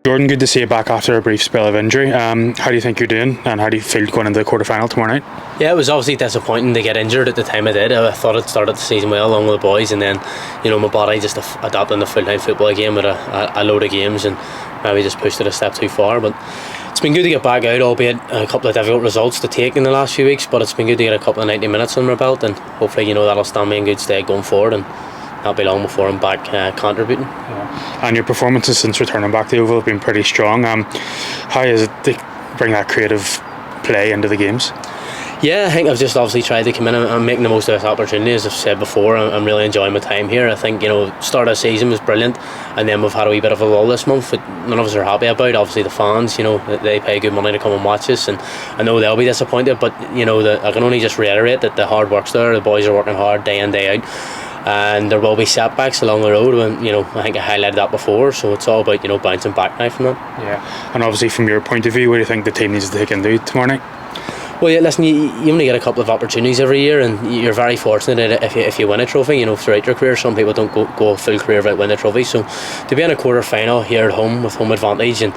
Jordan, good to see you back after a brief spell of injury. How do you think you're doing, and how do you feel going into the quarter-final tomorrow night? Yeah, it was obviously disappointing to get injured at the time I did. I thought I'd started the season well along with the boys, and then my body just adapted to full-time football again with a load of games, and maybe just pushed it a step too far. But it's been good to get back out, albeit a couple of difficult results to take in the last few weeks, but it's been good to get a couple of 90 minutes under my belt, and hopefully that'll stand me in good stead going forward, and not be long before I'm back contributing. Yeah. And your performances since returning back to the Oval have been pretty strong. How is it to bring that creative play into the games? Yeah, I think I've just obviously tried to come in and making the most of this opportunity. As I've said before, I'm really enjoying my time here. I think start of the season was brilliant, and then we've had a wee bit of a lull this month that none of us are happy about. Obviously the fans, they pay good money to come and watch us, and I know they'll be disappointed, but I can only just reiterate that the hard work's there. The boys are working hard day in, day out, and there will be setbacks along the road, and I think I highlighted that before, so it's all about bouncing back now from that. Yeah. And obviously from your point of view, what do you think the team needs to take into tomorrow night? Well, yeah, listen, you only get a couple of opportunities every year, and you're very fortunate if you win a trophy. Throughout your career, some people don't go a full career without winning a trophy. So to be in a quarter final here at home with home advantage, and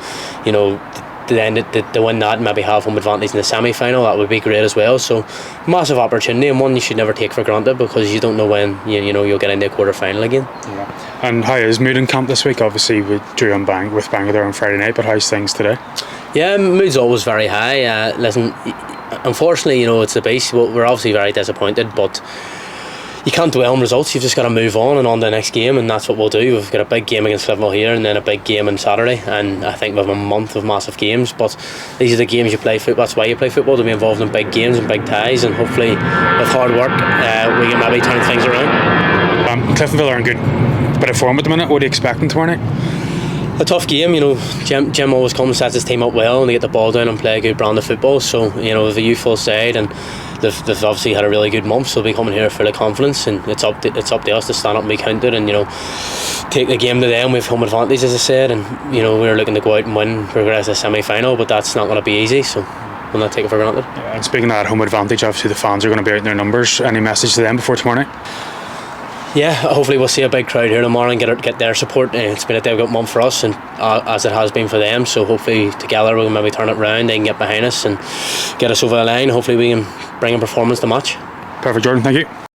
to win that and maybe have home advantage in the semi-final, that would be great as well. So massive opportunity, and one you should never take for granted, because you don't know when you'll get into a quarter final again. Yeah. And how is mood in camp this week? Obviously we drew with Bangor there on Friday night, but how's things today? Yeah, mood's always very high. Listen, unfortunately, it's the base. We're obviously very disappointed, but you can't dwell on results. You've just got to move on to the next game, and that's what we'll do. We've got a big game against Cliftonville here, and then a big game on Saturday, and I think we have a month of massive games. But these are the games you play football. That's why you play football, to be involved in big games and big ties, and hopefully with hard work we can maybe turn things around. Cliftonville are in good bit of form at the minute. What are you expecting tomorrow night? A tough game, Jim always comes, sets his team up well, and they get the ball down and play a good brand of football. So, the youthful side, and they've obviously had a really good month, so they'll be coming here full of confidence, and it's up to us to stand up and be counted, and take the game to them with home advantage, as I said, and we're looking to go out and win, progress to the semi-final, but that's not going to be easy, so we'll not take it for granted. Yeah, and speaking of that home advantage, obviously the fans are going to be out in their numbers. Any message to them before tomorrow night? Yeah, hopefully we'll see a big crowd here tomorrow and get their support. It's been a difficult month for us, and as it has been for them, so hopefully together we can maybe turn it around. They can get behind us and get us over the line. Hopefully we can bring a performance to match. Perfect, Jordan, thank you.